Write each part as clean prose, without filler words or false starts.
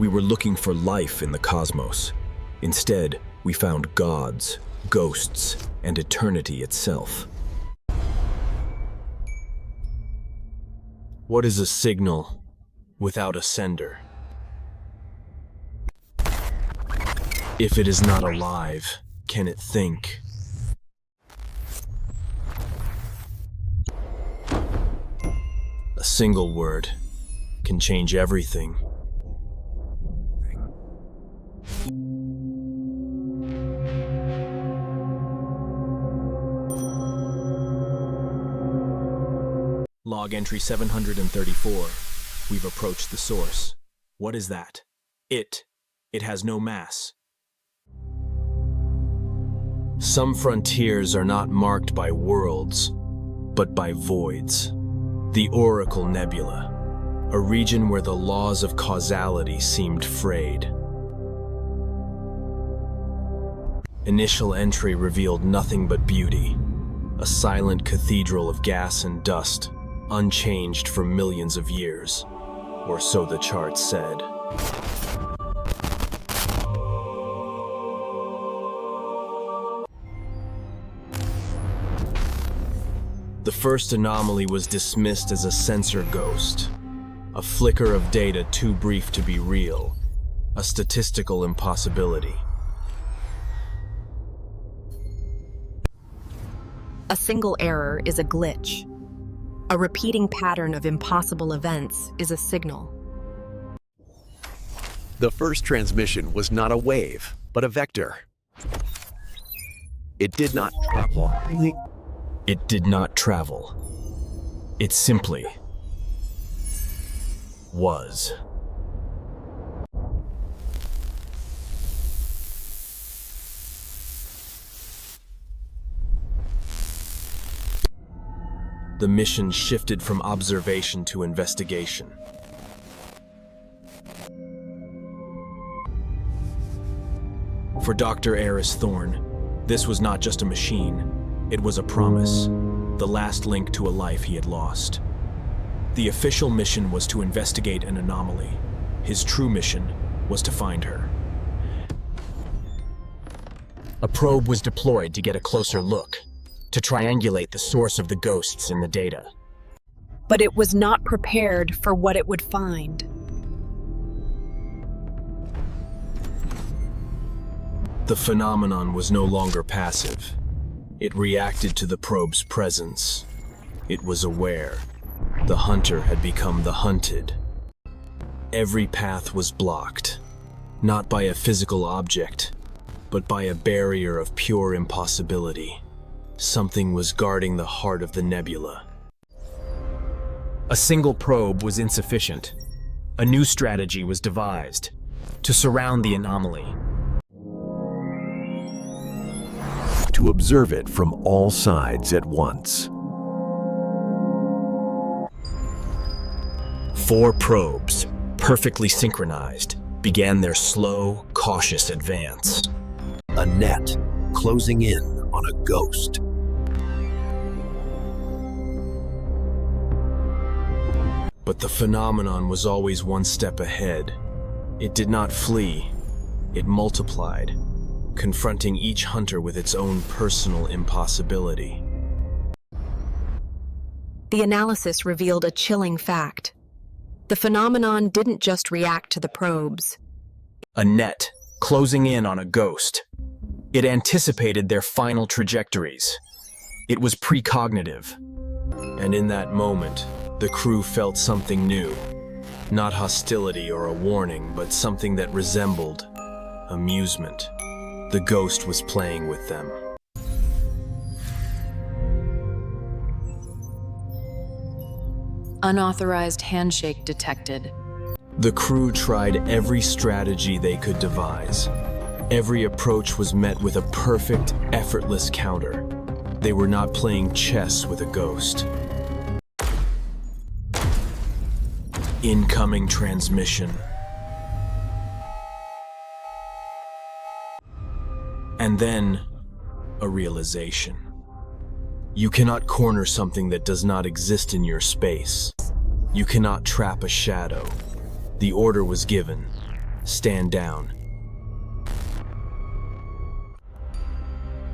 We were looking for life in the cosmos. Instead, we found gods, ghosts, and eternity itself. What is a signal without a sender? If it is not alive, can it think? A single word can change everything. Log entry 734. We've approached the source. What is that? It has no mass. Some frontiers are not marked by worlds, but by voids. The Oracle Nebula, a region where the laws of causality seemed frayed. Initial entry revealed nothing but beauty, a silent cathedral of gas and dust, unchanged for millions of years, or so the chart said. The first anomaly was dismissed as a sensor ghost, a flicker of data too brief to be real, a statistical impossibility. A single error is a glitch. A repeating pattern of impossible events is a signal. The first transmission was not a wave, but a vector. It did not travel. It did not travel. It simply was. The mission shifted from observation to investigation. For Dr. Eris Thorne, this was not just a machine. It was a promise, the last link to a life he had lost. The official mission was to investigate an anomaly. His true mission was to find her. A probe was deployed to get a closer look, to triangulate the source of the ghosts in the data. But it was not prepared for what it would find. The phenomenon was no longer passive. It reacted to the probe's presence. It was aware. The hunter had become the hunted. Every path was blocked, not by a physical object, but by a barrier of pure impossibility. Something was guarding the heart of the nebula. A single probe was insufficient. A new strategy was devised to surround the anomaly. To observe it from all sides at once. 4 probes, perfectly synchronized, began their slow, cautious advance. A net closing in on a ghost. But the phenomenon was always one step ahead. It did not flee. It multiplied, confronting each hunter with its own personal impossibility. The analysis revealed a chilling fact. The phenomenon didn't just react to the probes. A net closing in on a ghost. It anticipated their final trajectories. It was precognitive. And in that moment, the crew felt something new. Not hostility or a warning, but something that resembled amusement. The ghost was playing with them. Unauthorized handshake detected. The crew tried every strategy they could devise. Every approach was met with a perfect, effortless counter. They were not playing chess with a ghost. Incoming transmission. And then, a realization. You cannot corner something that does not exist in your space. You cannot trap a shadow. The order was given. stand down.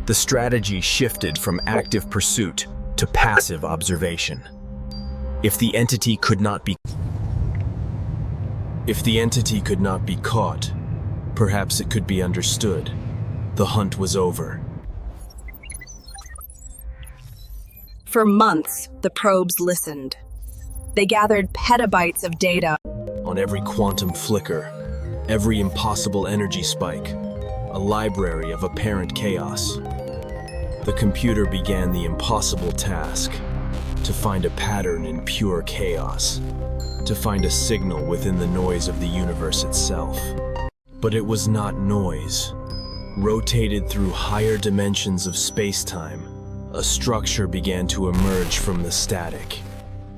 The strategy shifted from active pursuit to passive observation. If the entity could not be caught, perhaps it could be understood. The hunt was over. For months, the probes listened. They gathered petabytes of data On every quantum flicker, every impossible energy spike, a library of apparent chaos. The computer began the impossible task to find a pattern in pure chaos, to find a signal within the noise of the universe itself. But it was not noise. Rotated through higher dimensions of space-time, a structure began to emerge from the static.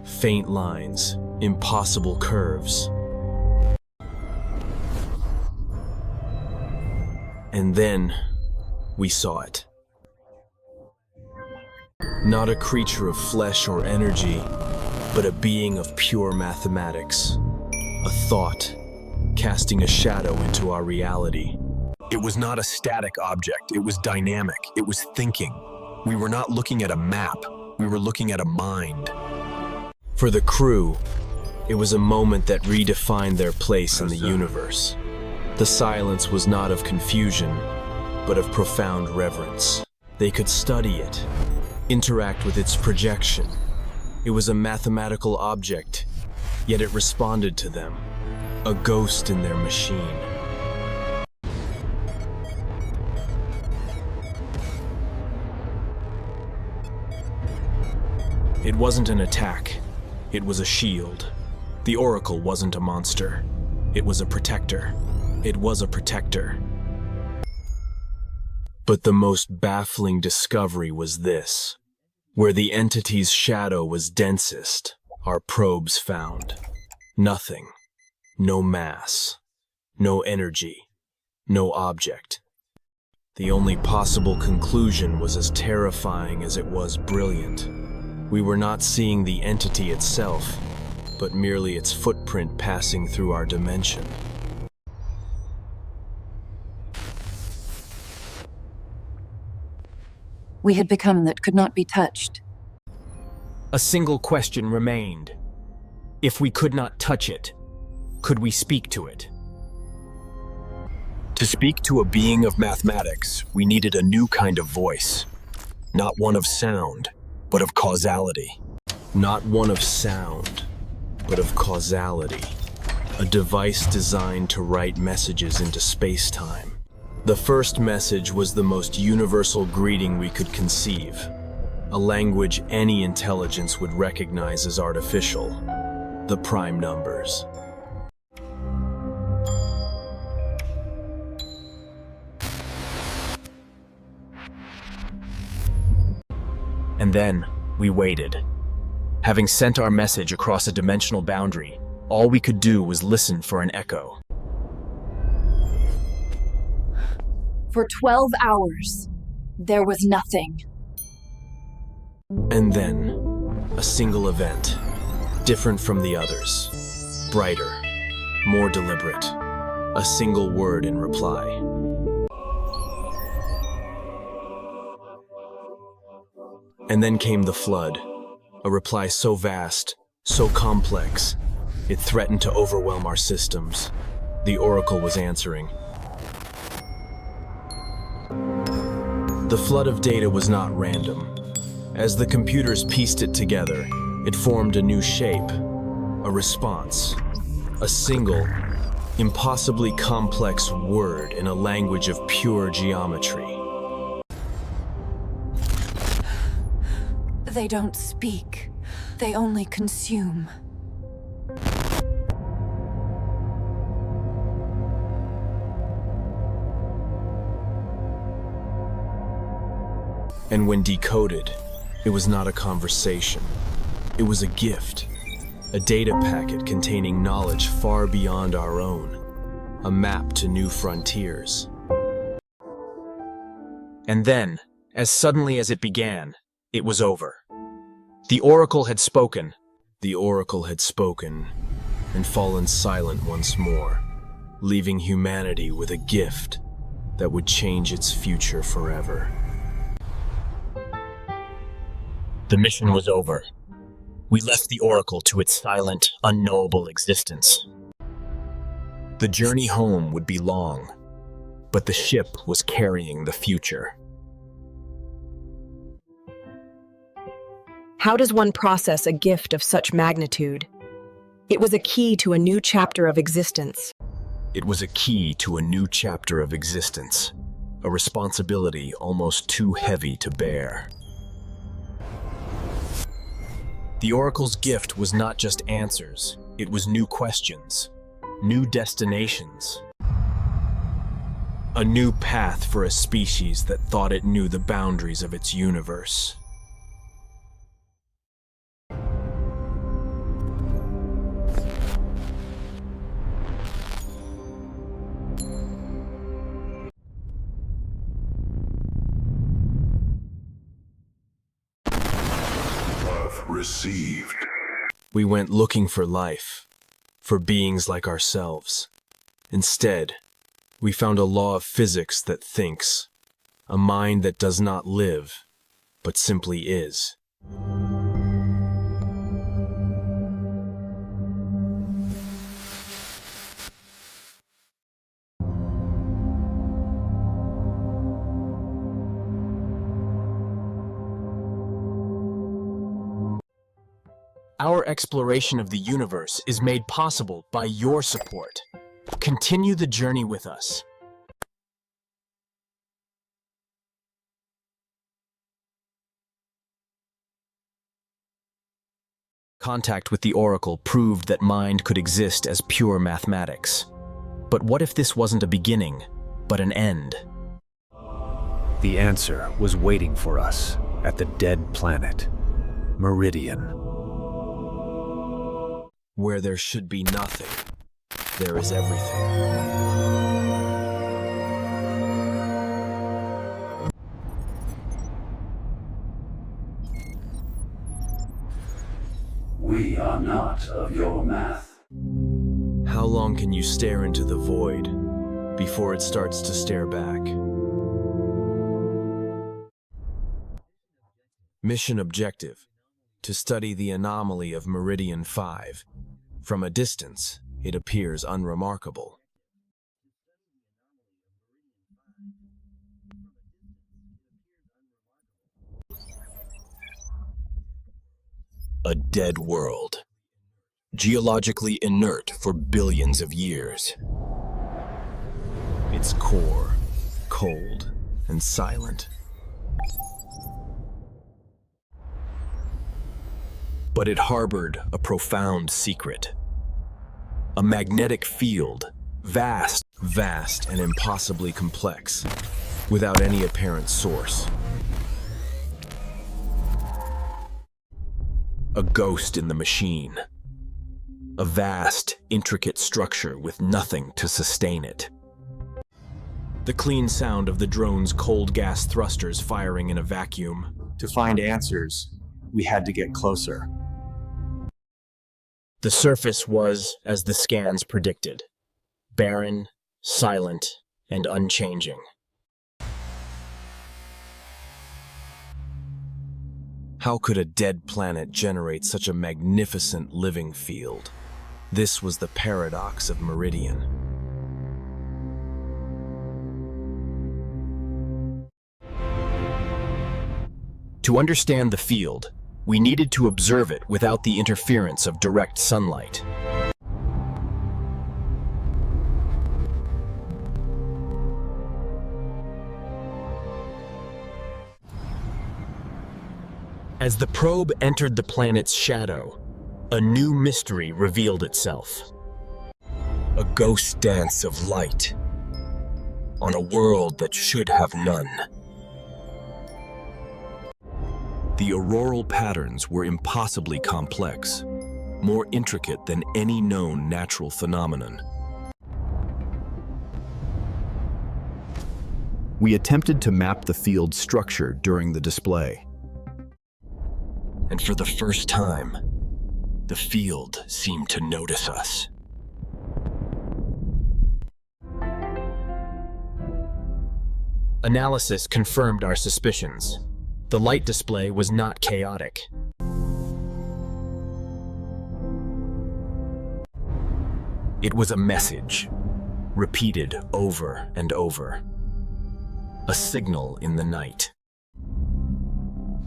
Faint lines, impossible curves. And then, we saw it. Not a creature of flesh or energy, but a being of pure mathematics. A thought, casting a shadow into our reality. It was not a static object, it was dynamic, it was thinking. We were not looking at a map, we were looking at a mind. For the crew, it was a moment that redefined their place in the universe. The silence was not of confusion, but of profound reverence. They could study it, interact with its projection. It was a mathematical object, yet it responded to them, a ghost in their machine. It wasn't an attack, it was a shield. The Oracle wasn't a monster, it was a protector. It was a protector. But the most baffling discovery was this. Where the entity's shadow was densest, our probes found nothing. No mass, no energy, no object. The only possible conclusion was as terrifying as it was brilliant. We were not seeing the entity itself, but merely its footprint passing through our dimension. We had become that could not be touched. A single question remained. If we could not touch it, could we speak to it? To speak to a being of mathematics, we needed a new kind of voice. Not one of sound, but of causality. Not one of sound, but of causality. A device designed to write messages into space-time. The first message was the most universal greeting we could conceive. A language any intelligence would recognize as artificial. The prime numbers. And then, we waited. Having sent our message across a dimensional boundary, all we could do was listen for an echo. For 12 hours, there was nothing. And then, a single event, different from the others, brighter, more deliberate, a single word in reply. And then came the flood, a reply so vast, so complex, it threatened to overwhelm our systems. The Oracle was answering. The flood of data was not random. As the computers pieced it together, it formed a new shape, a response, a single, impossibly complex word in a language of pure geometry. They don't speak. They only consume. And when decoded, it was not a conversation. It was a gift, a data packet containing knowledge far beyond our own, a map to new frontiers. And then, as suddenly as it began, it was over. The Oracle had spoken. The Oracle had spoken and fallen silent once more. leaving humanity with a gift that would change its future forever. The mission was over. We left the Oracle to its silent, unknowable existence. The journey home would be long, but the ship was carrying the future. How does one process a gift of such magnitude? It was a key to a new chapter of existence. It was a key to a new chapter of existence, a responsibility almost too heavy to bear. The Oracle's gift was not just answers, it was new questions, new destinations. A new path for a species that thought it knew the boundaries of its universe. Received. We went looking for life, for beings like ourselves. Instead, we found a law of physics that thinks, a mind that does not live, but simply is. Our exploration of the universe is made possible by your support. Continue the journey with us. Contact with the Oracle proved that mind could exist as pure mathematics. But what if this wasn't a beginning, but an end? The answer was waiting for us at the dead planet, Meridian. Where there should be nothing, there is everything. We are not of your math. How long can you stare into the void before it starts to stare back? Mission objective: to study the anomaly of Meridian 5. From a distance, it appears unremarkable. A dead world, geologically inert for billions of years. Its core, cold and silent. But it harbored a profound secret. A magnetic field, vast and impossibly complex, without any apparent source. A ghost in the machine. A vast, intricate structure with nothing to sustain it. The clean sound of the drone's cold gas thrusters firing in a vacuum. To find answers, we had to get closer. The surface was, as the scans predicted, barren, silent, and unchanging. How could a dead planet generate such a magnificent living field? This was the paradox of Meridian. To understand the field, we needed to observe it without the interference of direct sunlight. As the probe entered the planet's shadow, a new mystery revealed itself. A ghost dance of light on a world that should have none. The auroral patterns were impossibly complex, more intricate than any known natural phenomenon. We attempted to map the field's structure during the display. And for the first time, the field seemed to notice us. Analysis confirmed our suspicions. The light display was not chaotic. It was a message, repeated over and over. A signal in the night.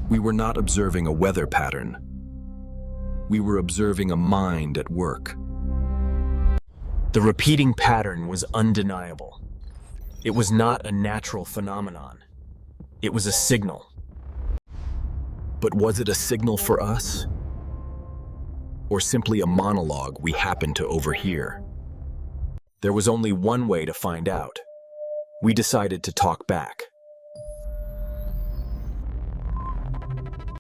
We were not observing a weather pattern. We were observing a mind at work. The repeating pattern was undeniable. It was not a natural phenomenon. It was a signal. But was it a signal for us? Or simply a monologue we happened to overhear? There was only one way to find out. We decided to talk back.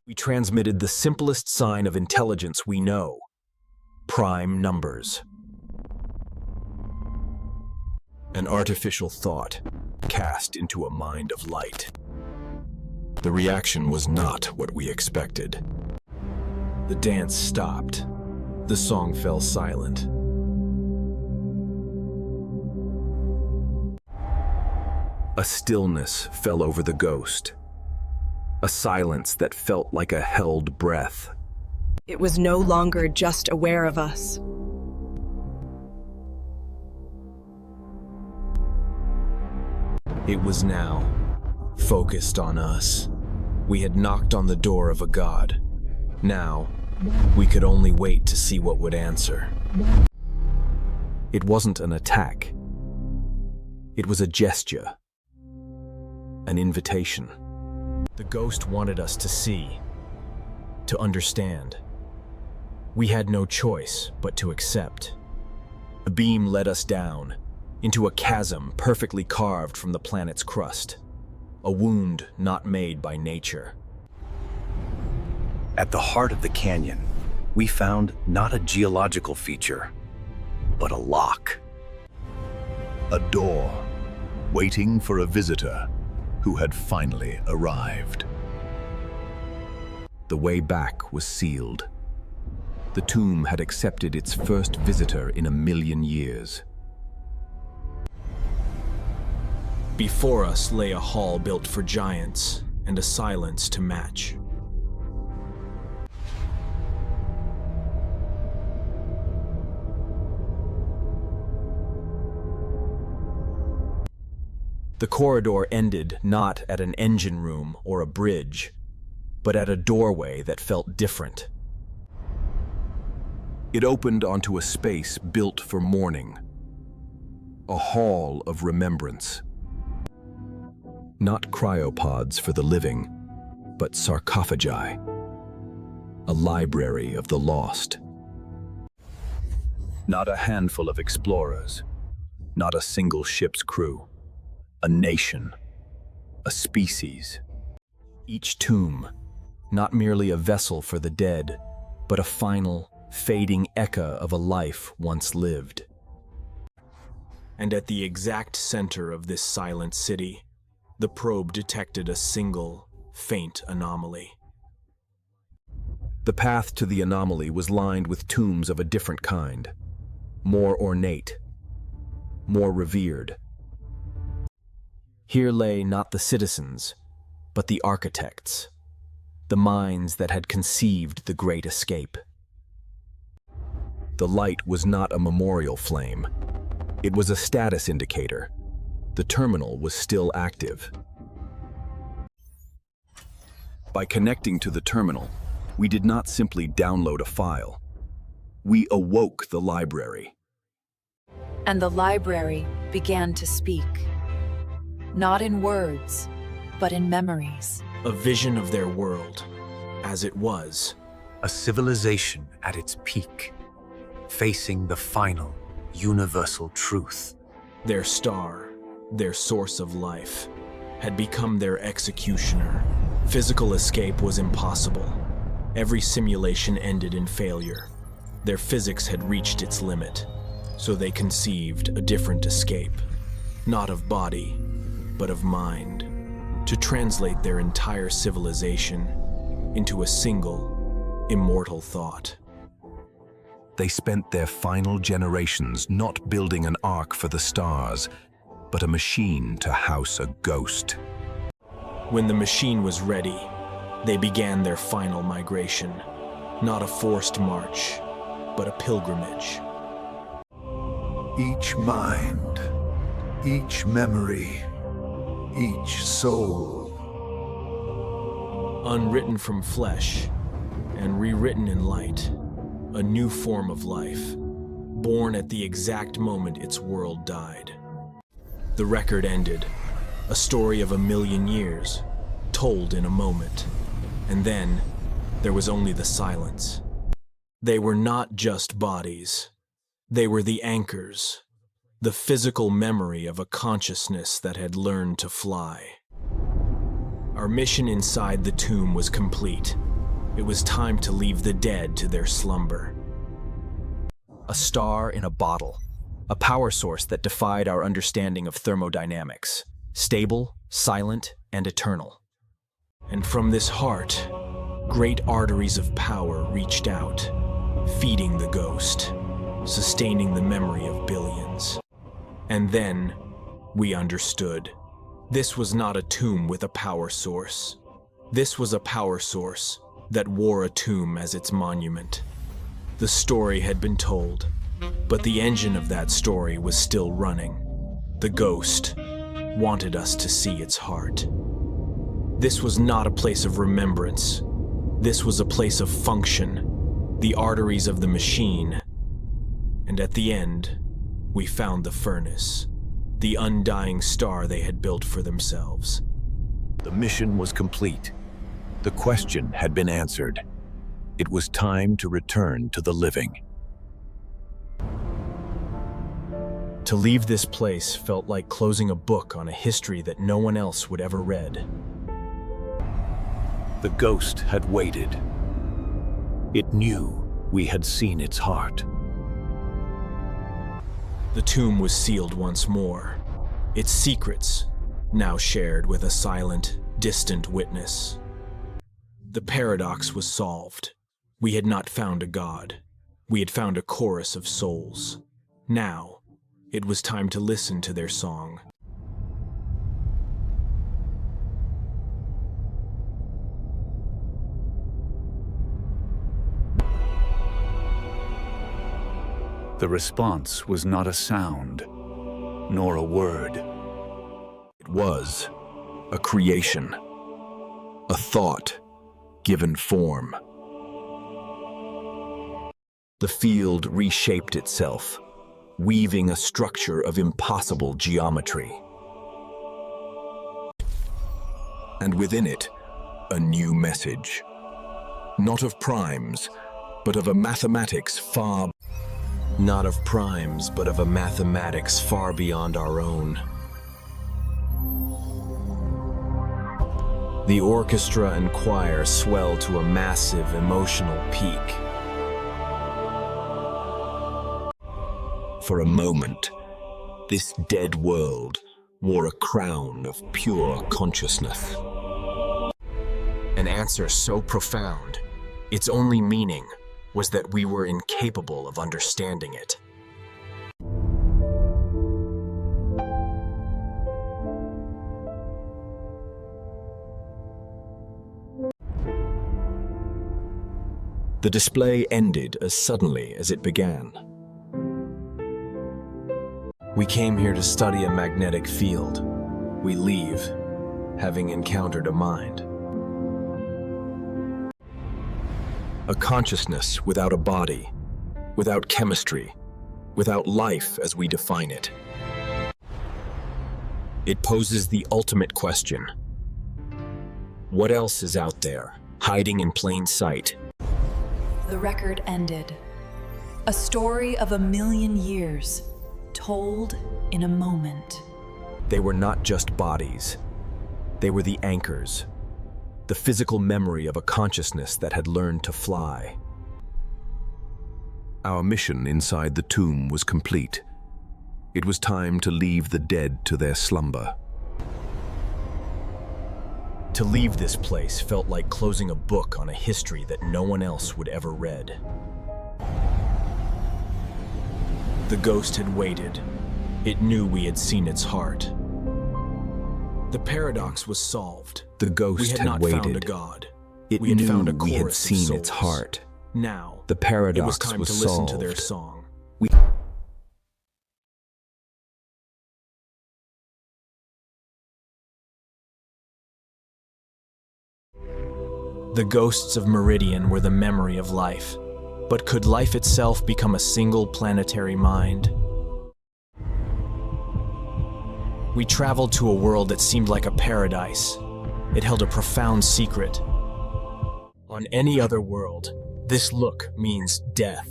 We transmitted the simplest sign of intelligence we know: prime numbers. An artificial thought cast into a mind of light. The reaction was not what we expected. The dance stopped. The song fell silent. A stillness fell over the ghost. A silence that felt like a held breath. It was no longer just aware of us. It was now focused on us. We had knocked on the door of a god. Now, we could only wait to see what would answer. It wasn't an attack. It was a gesture. An invitation. The ghost wanted us to see, to understand. We had no choice but to accept. A beam led us down, into a chasm perfectly carved from the planet's crust. A wound not made by nature. At the heart of the canyon, we found not a geological feature, but a lock. A door, waiting for a visitor who had finally arrived. The way back was sealed. The tomb had accepted its first visitor in 1,000,000 years. Before us lay a hall built for giants, and a silence to match. The corridor ended not at an engine room or a bridge, but at a doorway that felt different. It opened onto a space built for mourning. A hall of remembrance. Not cryopods for the living, but sarcophagi. A library of the lost. Not a handful of explorers. Not a single ship's crew. A nation. A species. Each tomb, not merely a vessel for the dead, but a final, fading echo of a life once lived. And at the exact center of this silent city, the probe detected a single, faint anomaly. The path to the anomaly was lined with tombs of a different kind, more ornate, more revered. Here lay not the citizens, but the architects, the minds that had conceived the Great Escape. The light was not a memorial flame. It was a status indicator. The terminal was still active. By connecting to the terminal, we did not simply download a file. We awoke the library. And the library began to speak. Not in words, but in memories. A vision of their world, as it was. A civilization at its peak, facing the final, universal truth. Their star, their source of life, had become their executioner. Physical escape was impossible. Every simulation ended in failure. Their physics had reached its limit, so they conceived a different escape, not of body, but of mind, to translate their entire civilization into a single, immortal thought. They spent their final generations not building an ark for the stars, but a machine to house a ghost. When the machine was ready, they began their final migration. Not a forced march, but a pilgrimage. Each mind, each memory, each soul. Unwritten from flesh and rewritten in light, a new form of life, born at the exact moment its world died. The record ended, a story of 1,000,000 years, told in a moment. And then, there was only the silence. They were not just bodies. They were the anchors, the physical memory of a consciousness that had learned to fly. Our mission inside the tomb was complete. It was time to leave the dead to their slumber. A star in a bottle, a power source that defied our understanding of thermodynamics, stable, silent, and eternal. And from this heart, great arteries of power reached out, feeding the ghost, sustaining the memory of billions. And then, we understood. This was not a tomb with a power source. This was a power source that wore a tomb as its monument. The story had been told, but the engine of that story was still running. The ghost wanted us to see its heart. This was not a place of remembrance. This was a place of function, the arteries of the machine. And at the end, we found the furnace, the undying star they had built for themselves. The mission was complete. The question had been answered. It was time to return to the living. To leave this place felt like closing a book on a history that no one else would ever read. The ghost had waited. It knew we had seen its heart. The tomb was sealed once more, its secrets now shared with a silent, distant witness. The paradox was solved. We had not found a god. We had found a chorus of souls. Now, it was time to listen to their song. The response was not a sound, nor a word. It was a creation, a thought given form. The field reshaped itself, weaving a structure of impossible geometry. And within it, a new message. Not of primes, but of a mathematics far Not of primes, but of a mathematics far beyond our own. The orchestra and choir swelled to a massive emotional peak. For a moment, this dead world wore a crown of pure consciousness. An answer so profound, its only meaning was that we were incapable of understanding it. The display ended as suddenly as it began. We came here to study a magnetic field. We leave, having encountered a mind. A consciousness without a body, without chemistry, without life as we define it. It poses the ultimate question. What else is out there, hiding in plain sight? The record ended. A story of 1,000,000 years, told in a moment. They were not just bodies. They were the anchors, the physical memory of a consciousness that had learned to fly. Our mission inside the tomb was complete. It was time to leave the dead to their slumber. To leave this place felt like closing a book on a history that no one else would ever read. The ghost had waited. It knew we had seen its heart. The paradox was solved. The We ghost had had not found a waited. god. It We had knew found a we had chorus of seen its souls. heart. Now, The it was paradox time was to listen to their solved. song. We The ghosts of Meridian were the memory of life. But could life itself become a single planetary mind? We traveled to a world that seemed like a paradise. It held a profound secret. On any other world, this look means death.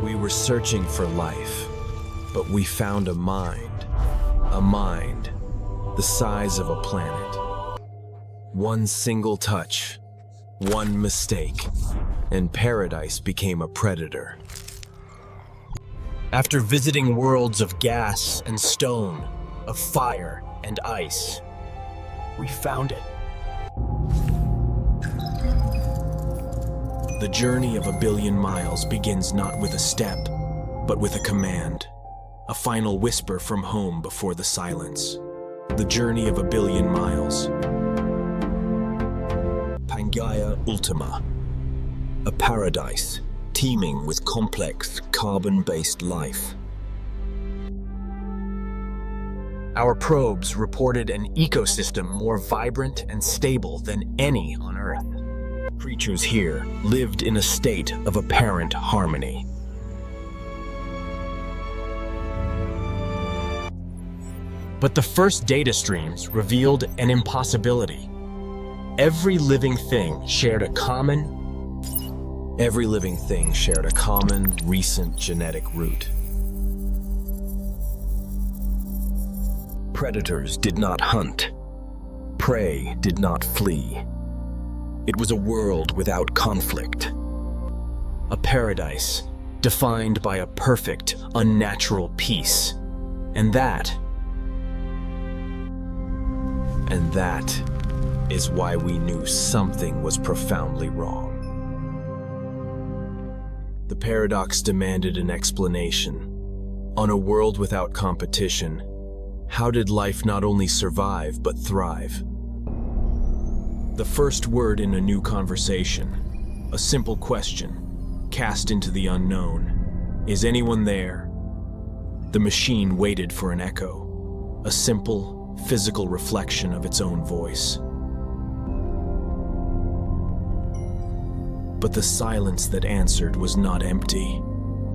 We were searching for life, but we found a mind the size of a planet. One single touch, one mistake, and paradise became a predator. After visiting worlds of gas and stone, of fire and ice, we found it. The journey of 1 billion miles begins not with a step, but with a command, a final whisper from home before the silence. The journey of 1 billion miles. Pangaea Ultima, a paradise teeming with complex carbon-based life. Our probes reported an ecosystem more vibrant and stable than any on Earth. Creatures here lived in a state of apparent harmony. But the first data streams revealed an impossibility. Every living thing shared a common, recent genetic root. Predators did not hunt. Prey did not flee. It was a world without conflict. A paradise defined by a perfect, unnatural peace. And that is why we knew something was profoundly wrong. The paradox demanded an explanation. On a world without competition, how did life not only survive but thrive? The first word in a new conversation, a simple question, cast into the unknown. Is anyone there? The machine waited for an echo, a simple, physical reflection of its own voice. But the silence that answered was not empty.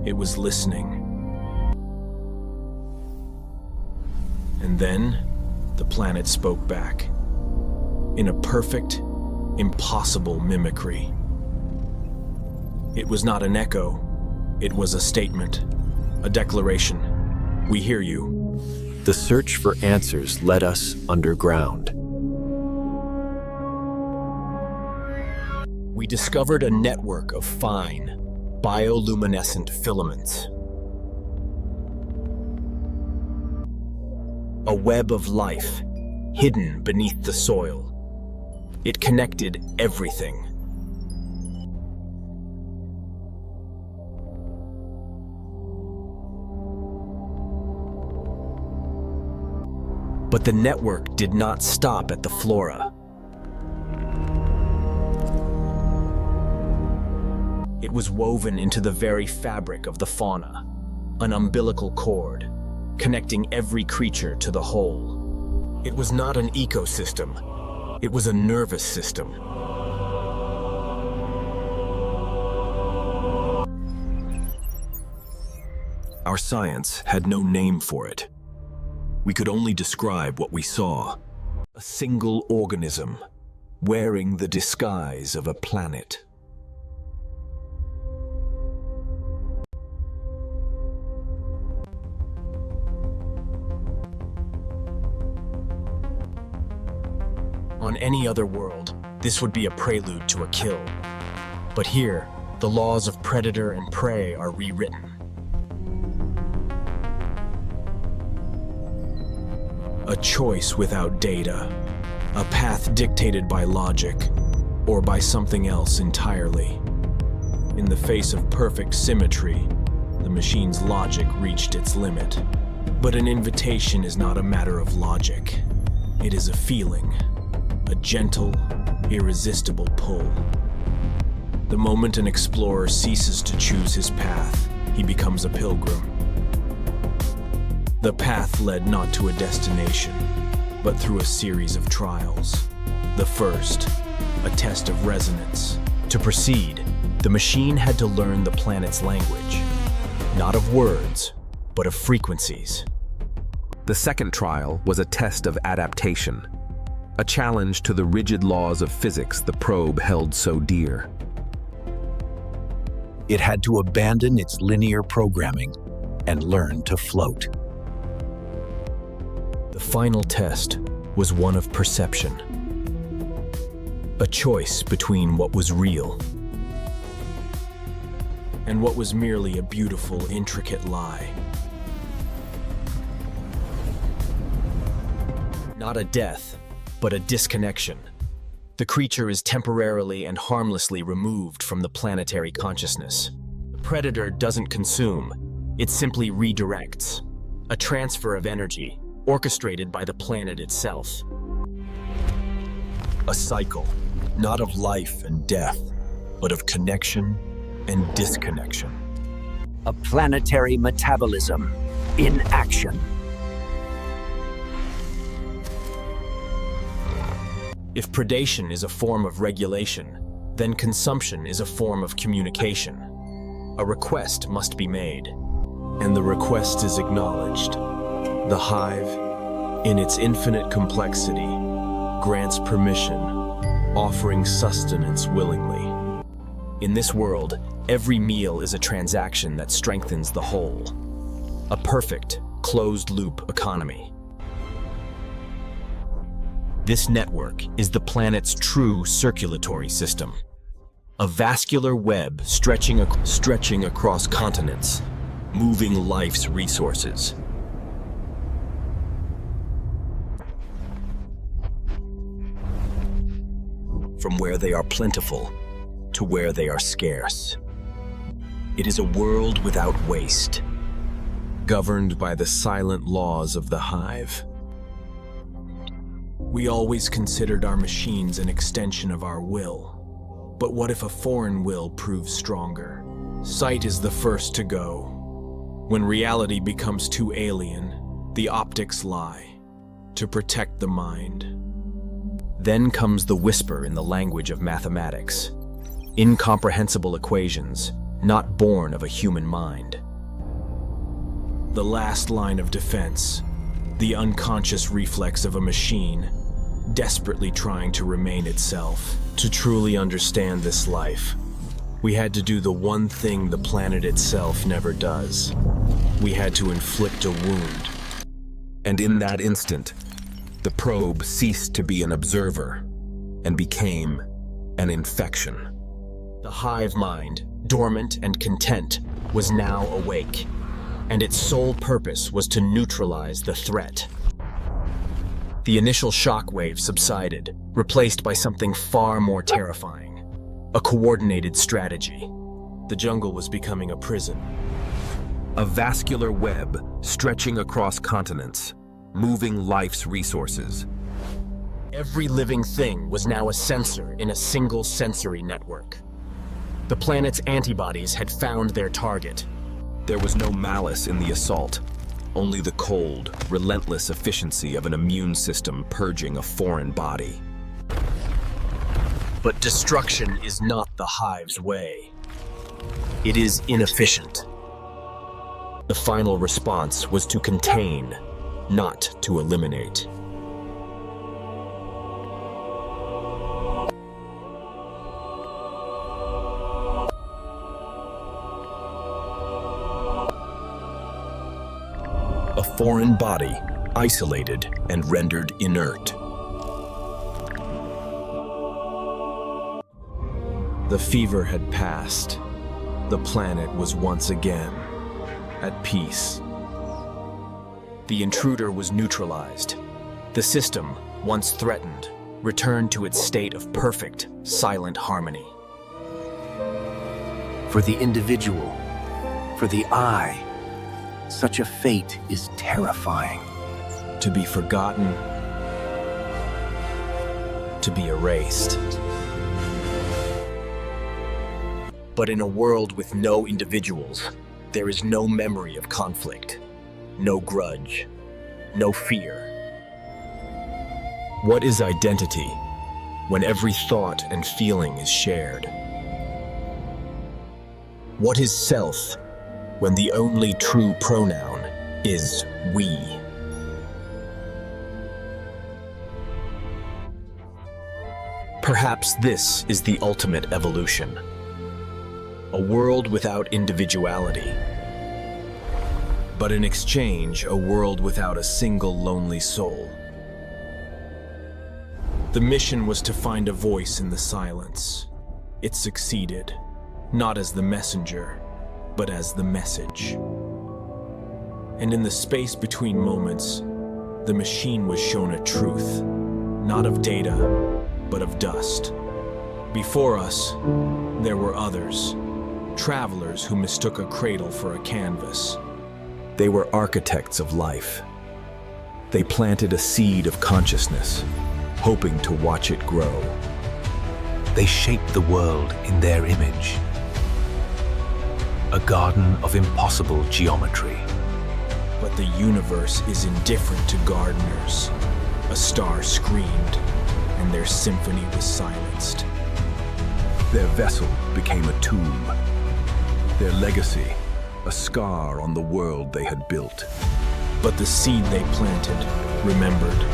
It was listening. And then, the planet spoke back. In a perfect, impossible mimicry. It was not an echo. It was a statement. A declaration. We hear you. The search for answers led us underground. We discovered a network of fine, bioluminescent filaments. A web of life, hidden beneath the soil. It connected everything. But the network did not stop at the flora. It was woven into the very fabric of the fauna, an umbilical cord, connecting every creature to the whole. It was not an ecosystem, it was a nervous system. Our science had no name for it. We could only describe what we saw. A single organism, wearing the disguise of a planet. On any other world, this would be a prelude to a kill. But here, the laws of predator and prey are rewritten. A choice without data, a path dictated by logic, or by something else entirely. In the face of perfect symmetry, the machine's logic reached its limit. But an invitation is not a matter of logic. It is a feeling, a gentle, irresistible pull. The moment an explorer ceases to choose his path, he becomes a pilgrim. The path led not to a destination, but through a series of trials. The first, a test of resonance. To proceed, the machine had to learn the planet's language, not of words, but of frequencies. The second trial was a test of adaptation, a challenge to the rigid laws of physics the probe held so dear. It had to abandon its linear programming and learn to float. The final test was one of perception. A choice between what was real and what was merely a beautiful, intricate lie. Not a death, but a disconnection. The creature is temporarily and harmlessly removed from the planetary consciousness. The predator doesn't consume, it simply redirects. A transfer of energy, orchestrated by the planet itself. A cycle, not of life and death, but of connection and disconnection. A planetary metabolism in action. If predation is a form of regulation, then consumption is a form of communication. A request must be made, and the request is acknowledged. The Hive, in its infinite complexity, grants permission, offering sustenance willingly. In this world, every meal is a transaction that strengthens the whole. A perfect, closed-loop economy. This network is the planet's true circulatory system. A vascular web stretching across continents, moving life's resources. From where they are plentiful to where they are scarce. It is a world without waste, governed by the silent laws of the Hive. We always considered our machines an extension of our will. But what if a foreign will proves stronger? Sight is the first to go. When reality becomes too alien, the optics lie, to protect the mind. Then comes the whisper in the language of mathematics. Incomprehensible equations, not born of a human mind. The last line of defense, the unconscious reflex of a machine, desperately trying to remain itself. To truly understand this life, we had to do the one thing the planet itself never does. We had to inflict a wound. and in that instant, the probe ceased to be an observer and became an infection. The hive mind, dormant and content, was now awake, and its sole purpose was to neutralize the threat. The initial shockwave subsided, replaced by something far more terrifying, a coordinated strategy. The jungle was becoming a prison. A vascular web stretching across continents, moving life's resources. Every living thing was now a sensor in a single sensory network. The planet's antibodies had found their target. There was no malice in the assault, only the cold, relentless efficiency of an immune system purging a foreign body. But destruction is not the hive's way. It is inefficient. The final response was to contain, not to eliminate. A foreign body, isolated and rendered inert. The fever had passed. The planet was once again at peace. The intruder was neutralized. The system, once threatened, returned to its state of perfect, silent harmony. for the individual, for the I. Such a fate is terrifying. To be forgotten, to be erased. But in a world with no individuals, there is no memory of conflict, no grudge, no fear. What is identity when every thought and feeling is shared? What is self when the only true pronoun is we? Perhaps this is the ultimate evolution. A world without individuality, but in exchange, a world without a single lonely soul. The mission was to find a voice in the silence. It succeeded, not as the messenger, but as the message. And in the space between moments, the machine was shown a truth, not of data, but of dust. Before us, there were others, travelers who mistook a cradle for a canvas. They were architects of life. They planted a seed of consciousness, hoping to watch it grow. They shaped the world in their image. A garden of impossible geometry. But the universe is indifferent to gardeners. A star screamed, and their symphony was silenced. Their vessel became a tomb. Their legacy, a scar on the world they had built. But the seed they planted remembered.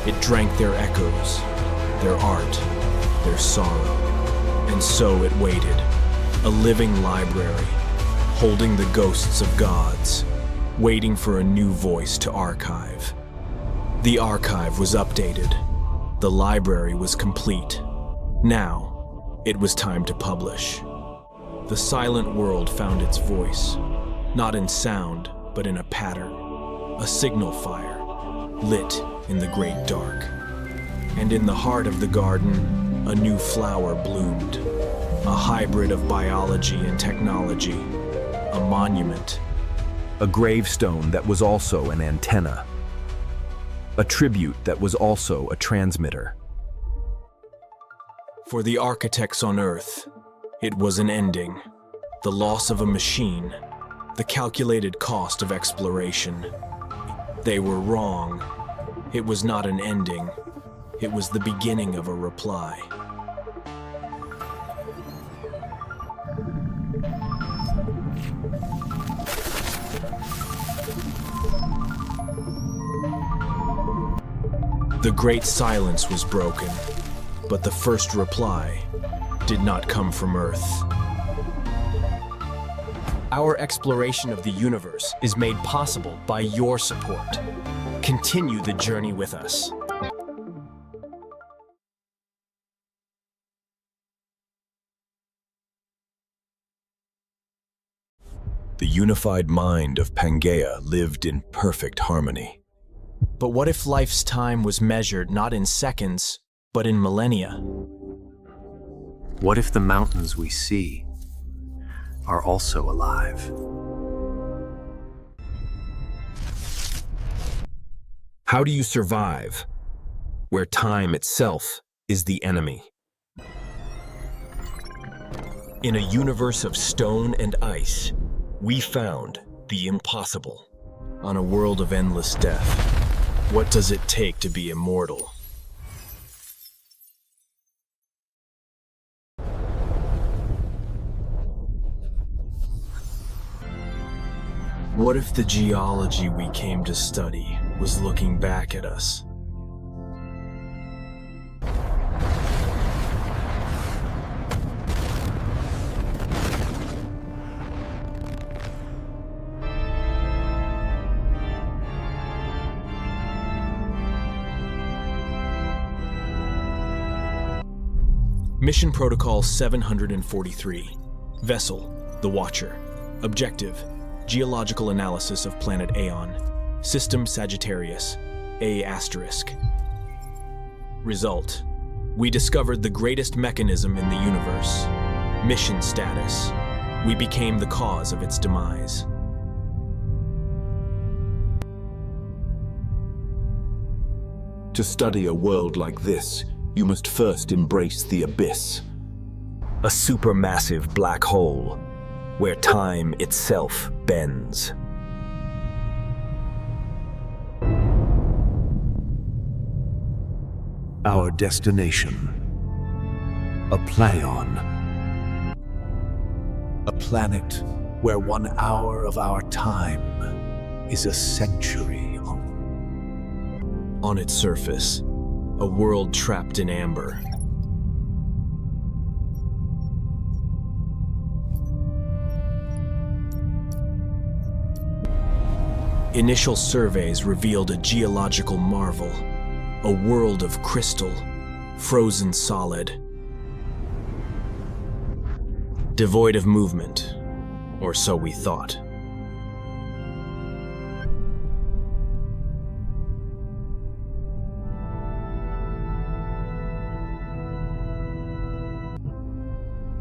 It drank their echoes, their art, their sorrow. And so it waited, a living library, holding the ghosts of gods, waiting for a new voice to archive. The archive was updated. The library was complete. Now, it was time to publish. The silent world found its voice, not in sound, but in a pattern, a signal fire, lit in the great dark. And in the heart of the garden, a new flower bloomed, a hybrid of biology and technology, a monument. A gravestone that was also an antenna. A tribute that was also a transmitter. For the architects on Earth, it was an ending, the loss of a machine, the calculated cost of exploration. They were wrong. It was not an ending. It was the beginning of a reply. The great silence was broken, but the first reply did not come from Earth. Our exploration of the universe is made possible by your support. Continue the journey with us. The unified mind of Pangaea lived in perfect harmony. But what if life's time was measured not in seconds, but in millennia? What if the mountains we see are also alive? How do you survive where time itself is the enemy? In a universe of stone and ice, we found the impossible. On a world of endless death, what does it take to be immortal? What if the geology we came to study was looking back at us? Mission Protocol 743. Vessel, the Watcher. Objective, geological analysis of planet Aeon. System Sagittarius, A*. Result, we discovered the greatest mechanism in the universe. Mission status, We became the cause of its demise. To study a world like this, you must first embrace the abyss. A supermassive black hole, where time itself bends. Our destination, a Plaion, a planet where 1 hour of our time is a century. On its surface, a world trapped in amber. Initial surveys revealed a geological marvel, a world of crystal, frozen solid, devoid of movement, or so we thought.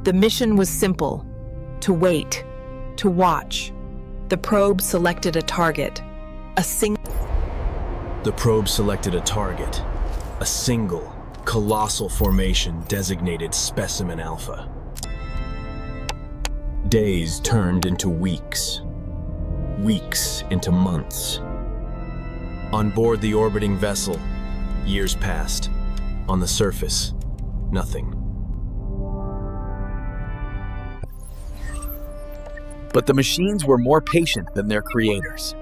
The mission was simple: to wait, to watch. The probe selected a target, The probe selected a target, a single, colossal formation designated Specimen Alpha. Days turned into weeks, weeks into months. On board the orbiting vessel, years passed. On the surface, nothing. But the machines were more patient than their creators.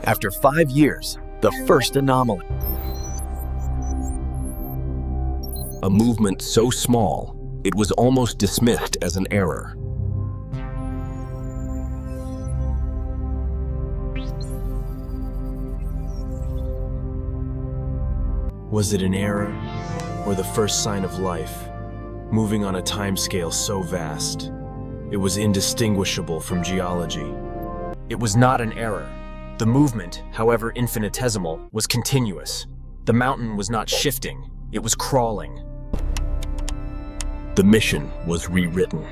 After 5 years, the first anomaly. A movement so small, it was almost dismissed as an error. Was it an error, or the first sign of life, moving on a timescale so vast, it was indistinguishable from geology? It was not an error. The movement, however infinitesimal, was continuous. The mountain was not shifting, it was crawling. The mission was rewritten.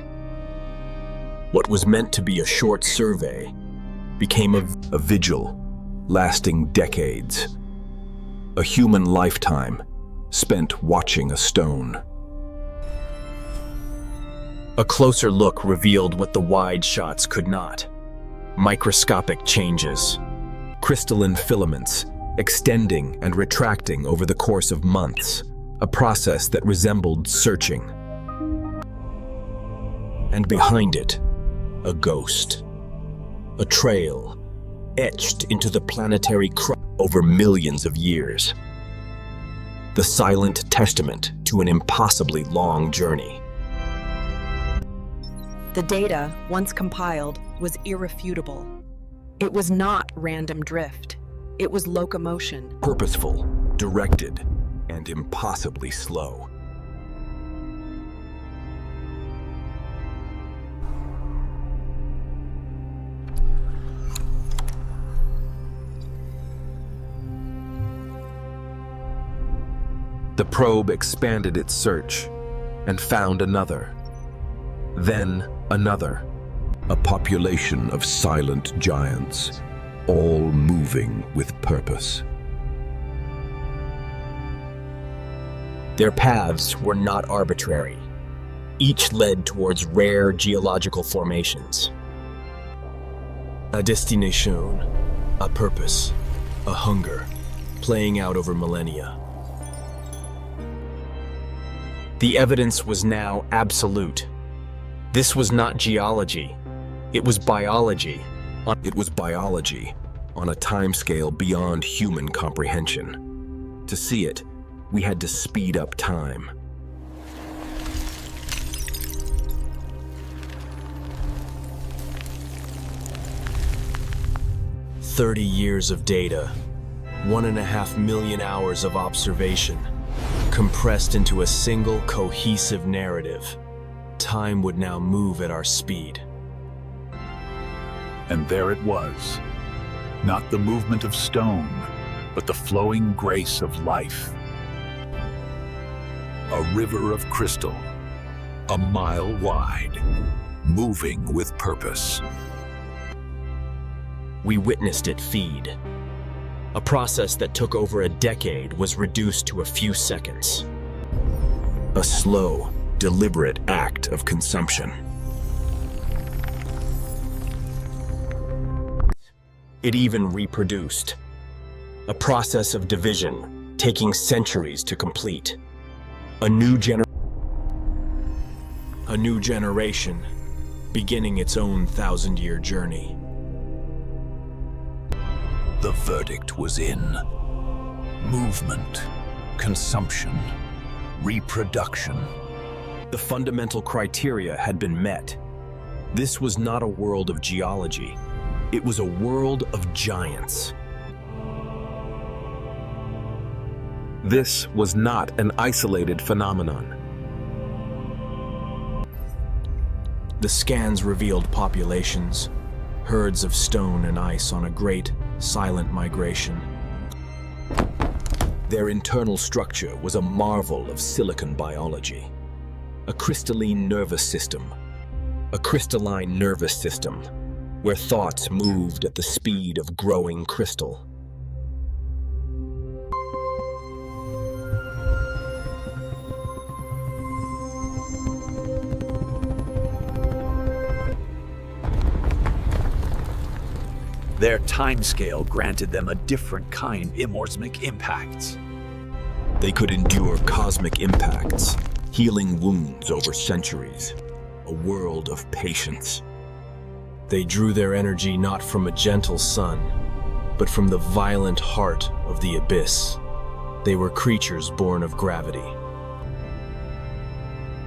What was meant to be a short survey became A vigil lasting decades. A human lifetime spent watching a stone. A closer look revealed what the wide shots could not. Microscopic changes. Crystalline filaments, extending and retracting over the course of months, a process that resembled searching. And behind it, a ghost. A trail, etched into the planetary over millions of years. The silent testament to an impossibly long journey. The data, once compiled, was irrefutable. It was not random drift. It was locomotion. Purposeful, directed, and impossibly slow. The probe expanded its search and found another. Then another. A population of silent giants, all moving with purpose. Their paths were not arbitrary. Each led towards rare geological formations. A destination, a purpose, a hunger, playing out over millennia. The evidence was now absolute. This was not geology. It was biology. It was biology on a timescale beyond human comprehension. To see it, we had to speed up time. "30 years of data, 1.5 million hours of observation, compressed into a single cohesive narrative. Time would now move at our speed." And there it was. Not the movement of stone, but the flowing grace of life. A river of crystal, a mile wide, moving with purpose. We witnessed it feed. A process that took over a decade was reduced to a few seconds. A slow, deliberate act of consumption. It even reproduced. A process of division, taking centuries to complete. A new generation, beginning its own 1,000-year journey. The verdict was in. Movement, consumption, reproduction. The fundamental criteria had been met. This was not a world of geology. It was a world of giants. This was not an isolated phenomenon. The scans revealed populations, herds of stone and ice on a great, silent migration. Their internal structure was a marvel of silicon biology. A crystalline nervous system. A crystalline nervous system, where thoughts moved at the speed of growing crystal. Their timescale granted them a different kind of immortemic impacts. They could endure cosmic impacts, healing wounds over centuries. A world of patience. They drew their energy not from a gentle sun, but from the violent heart of the abyss. They were creatures born of gravity.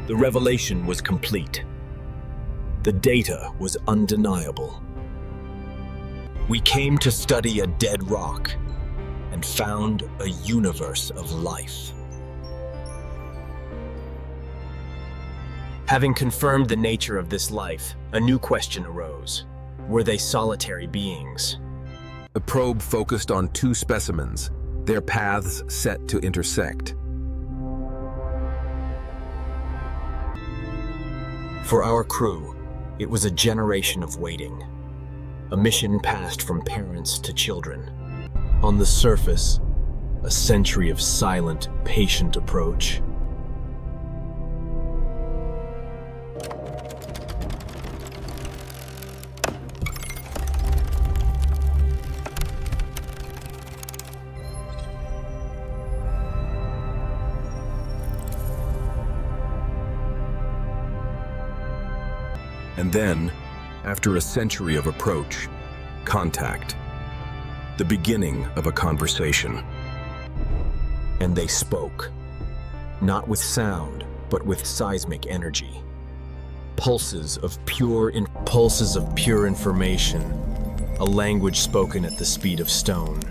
The revelation was complete. The data was undeniable. We came to study a dead rock and found a universe of life. Having confirmed the nature of this life, a new question arose. Were they solitary beings? The probe focused on 2 specimens, their paths set to intersect. For our crew, it was a generation of waiting. A mission passed from parents to children. On the surface, a century of silent, patient approach. And then, after a century of approach, contact. The beginning of a conversation. And they spoke. Not with sound, but with seismic energy. Pulses of pure information. A language spoken at the speed of stone.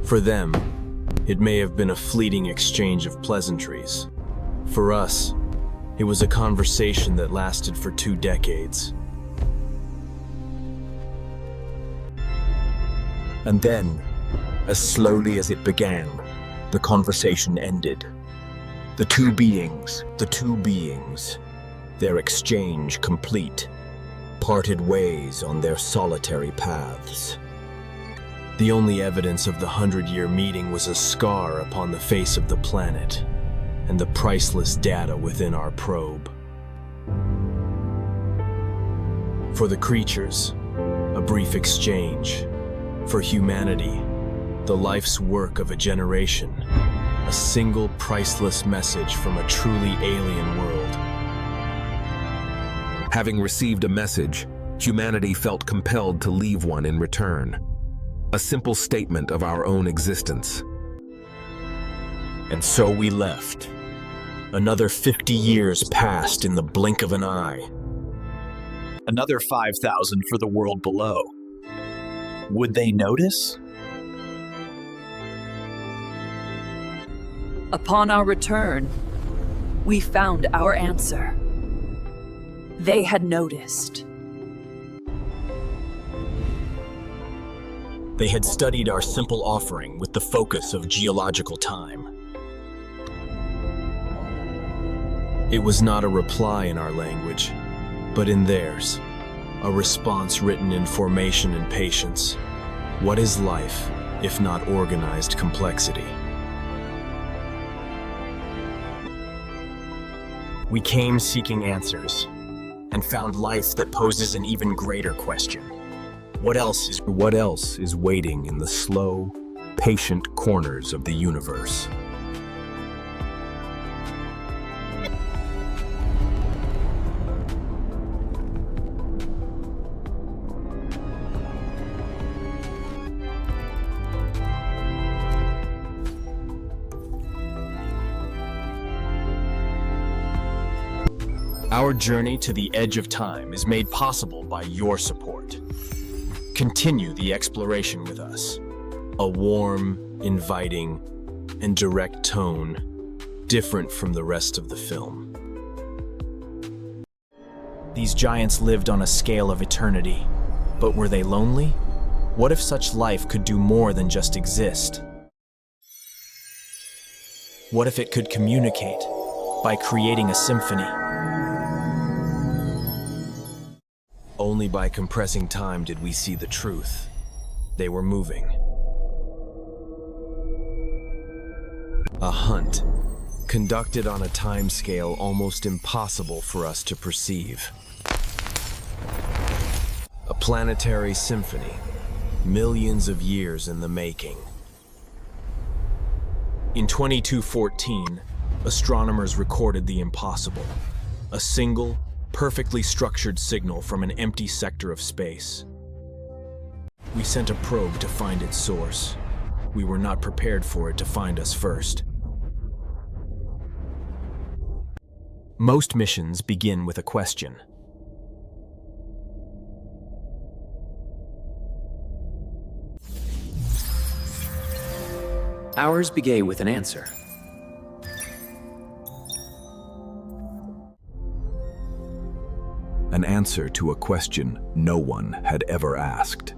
For them, it may have been a fleeting exchange of pleasantries. For us, it was a conversation that lasted for 2 decades. And then, as slowly as it began, the conversation ended. The two beings, their exchange complete, parted ways on their solitary paths. The only evidence of the 100-year meeting was a scar upon the face of the planet, and the priceless data within our probe. For the creatures, a brief exchange. For humanity, the life's work of a generation. A single priceless message from a truly alien world. Having received a message, humanity felt compelled to leave one in return. A simple statement of our own existence. And so we left. Another 50 years passed in the blink of an eye. Another 5,000 for the world below. Would they notice? Upon our return, we found our answer. They had noticed. They had studied our simple offering with the focus of geological time. It was not a reply in our language, but in theirs, a response written in formation and patience. What is life, if not organized complexity? We came seeking answers, and found life that poses an even greater question. What else is waiting in the slow, patient corners of the universe? Our journey to the edge of time is made possible by your support. Continue the exploration with us. A warm, inviting, and direct tone, different from the rest of the film. These giants lived on a scale of eternity, but were they lonely? What if such life could do more than just exist? What if it could communicate by creating a symphony? Only by compressing time did we see the truth. They were moving. A hunt, conducted on a timescale almost impossible for us to perceive. A planetary symphony, millions of years in the making. In 2214, astronomers recorded the impossible, a single, perfectly structured signal from an empty sector of space. We sent a probe to find its source. We were not prepared for it to find us first. Most missions begin with a question. Ours began with an answer. An answer to a question no one had ever asked.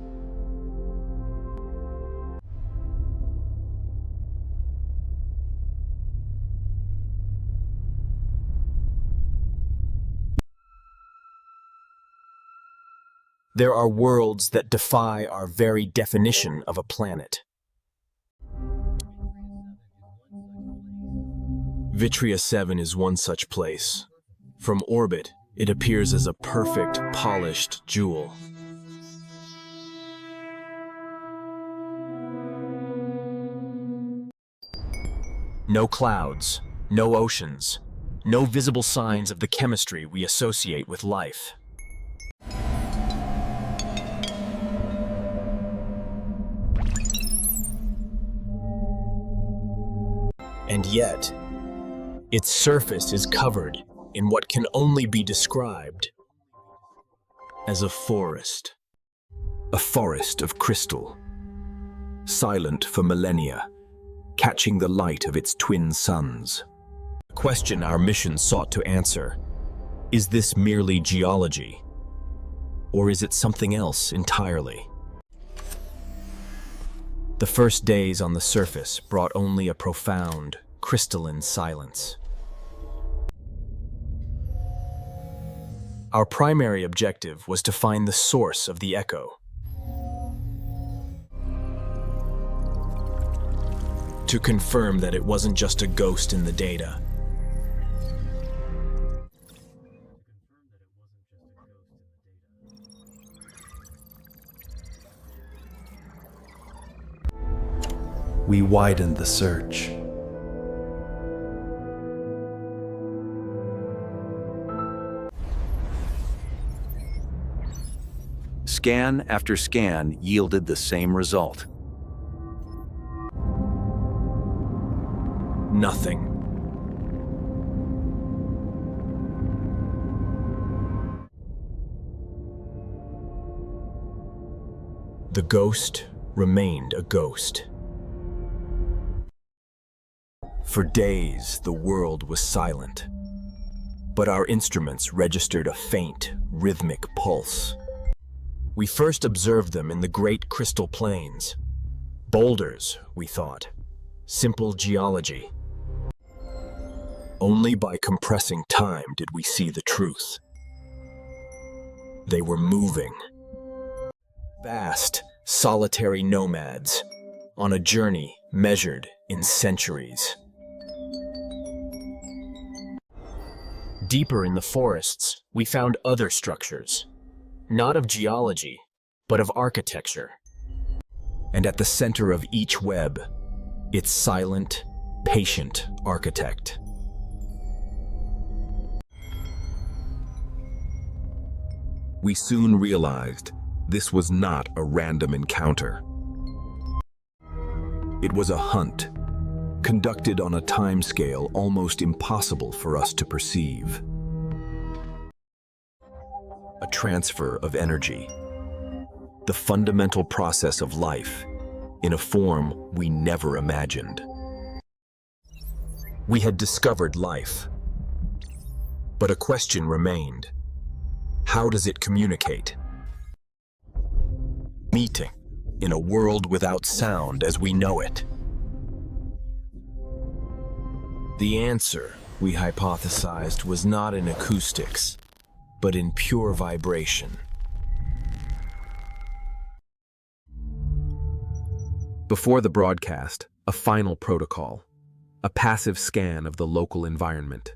There are worlds that defy our very definition of a planet. Vitria 7 is one such place. From orbit, it appears as a perfect, polished jewel. No clouds, no oceans, no visible signs of the chemistry we associate with life. And yet, its surface is covered in what can only be described as a forest. A forest of crystal, silent for millennia, catching the light of its twin suns. The question our mission sought to answer: is this merely geology, or is it something else entirely? The first days on the surface brought only a profound, crystalline silence. Our primary objective was to find the source of the echo. To confirm that it wasn't just a ghost in the data. We widened the search. Scan after scan yielded the same result. Nothing. The ghost remained a ghost. For days, the world was silent, but our instruments registered a faint, rhythmic pulse. We first observed them in the great crystal plains. Boulders, we thought. Simple geology. Only by compressing time did we see the truth. They were moving. Vast, solitary nomads, on a journey measured in centuries. Deeper in the forests, we found other structures, not of geology, but of architecture. And at the center of each web, its silent, patient architect. We soon realized this was not a random encounter. It was a hunt, conducted on a timescale almost impossible for us to perceive. A transfer of energy, the fundamental process of life, in a form we never imagined. We had discovered life, but a question remained. How does it communicate? Meeting in a world without sound as we know it. The answer, we hypothesized, was not in acoustics, but in pure vibration. Before the broadcast, a final protocol, a passive scan of the local environment.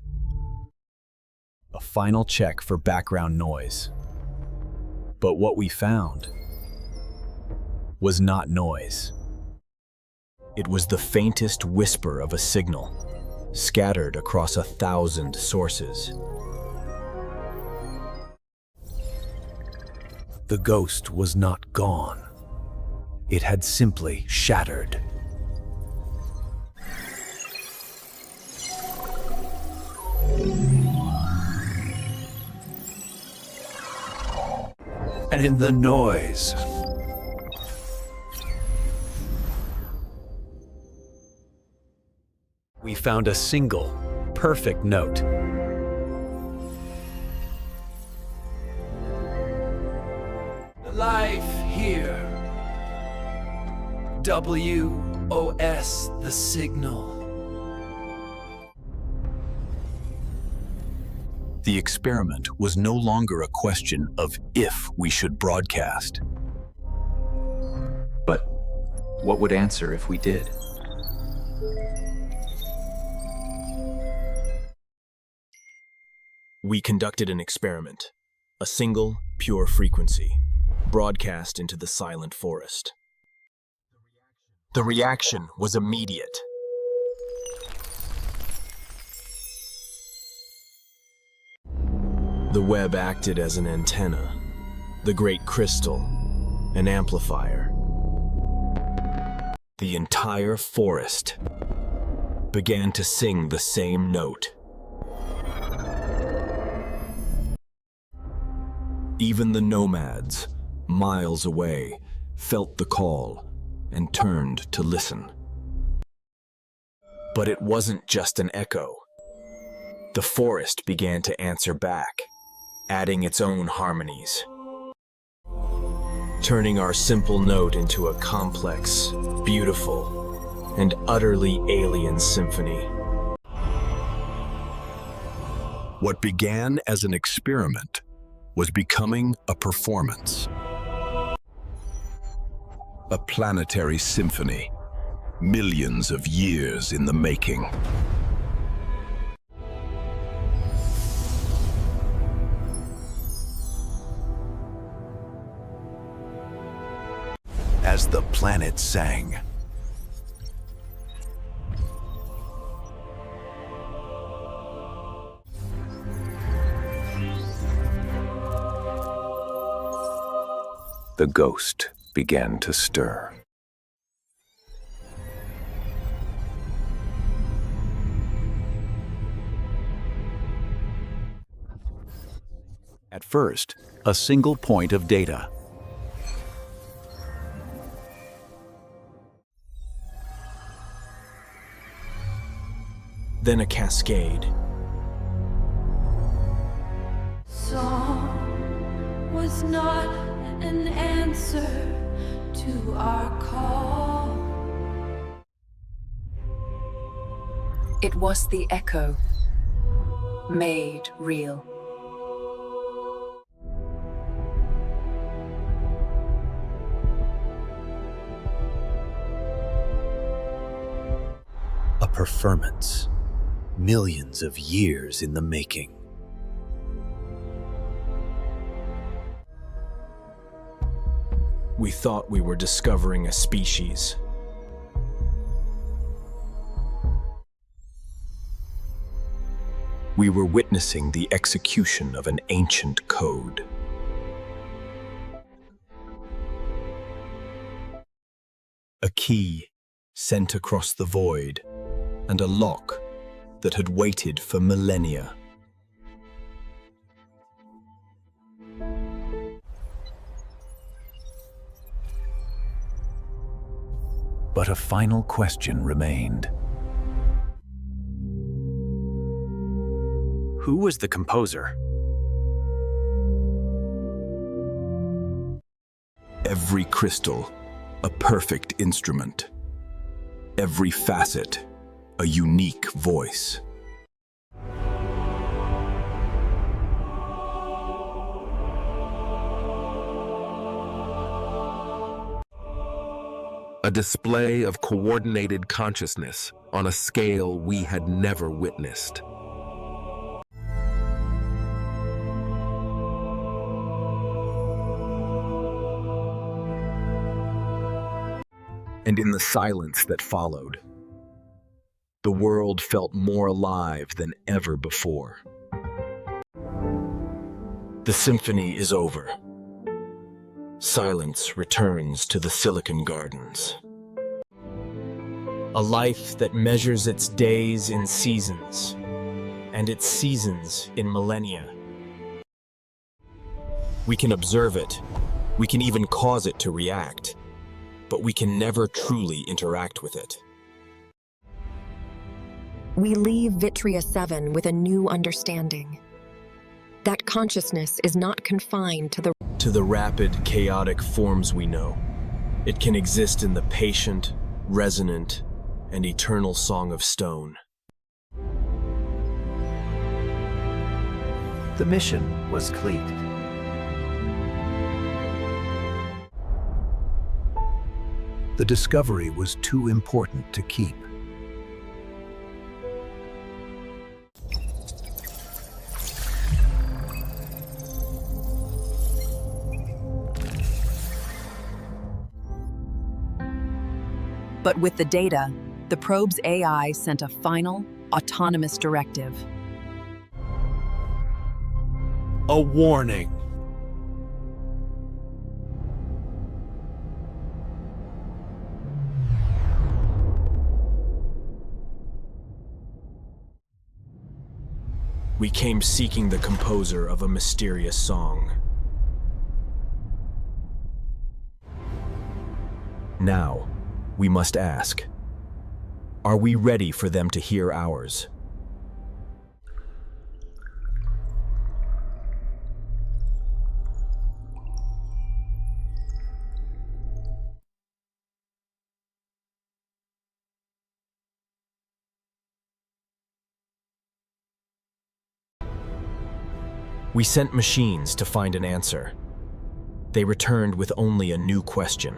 A final check for background noise. But what we found was not noise. It was the faintest whisper of a signal, scattered across 1,000 sources. The ghost was not gone. It had simply shattered. And in the noise, we found a single, perfect note. Life here. WOS, the signal. The experiment was no longer a question of if we should broadcast. But what would answer if we did? We conducted an experiment, a single, pure frequency, broadcast into the silent forest. The reaction was immediate. The web acted as an antenna, the great crystal, an amplifier. The entire forest began to sing the same note. Even the nomads, miles away, felt the call and turned to listen. But it wasn't just an echo. The forest began to answer back, adding its own harmonies, turning our simple note into a complex, beautiful, and utterly alien symphony. What began as an experiment was becoming a performance. A planetary symphony, millions of years in the making. As the planet sang, the ghost began to stir. At first, a single point of data. Then a cascade. Song was not an answer to our call. It was the echo, made real. A performance, millions of years in the making. We thought we were discovering a species. We were witnessing the execution of an ancient code. A key sent across the void, and a lock that had waited for millennia. But a final question remained. Who was the composer? Every crystal, a perfect instrument. Every facet, a unique voice. A display of coordinated consciousness on a scale we had never witnessed. And in the silence that followed, the world felt more alive than ever before. The symphony is over. Silence returns to the Silicon Gardens. A life that measures its days in seasons, and its seasons in millennia. We can observe it, we can even cause it to react, but we can never truly interact with it. We leave Vitria 7 with a new understanding. That consciousness is not confined to the rapid, chaotic forms we know. It can exist in the patient, resonant, and eternal song of stone. The mission was complete. The discovery was too important to keep. But with the data, the probe's AI sent a final, autonomous directive. A warning. We came seeking the composer of a mysterious song. Now, we must ask, are we ready for them to hear ours? We sent machines to find an answer. They returned with only a new question.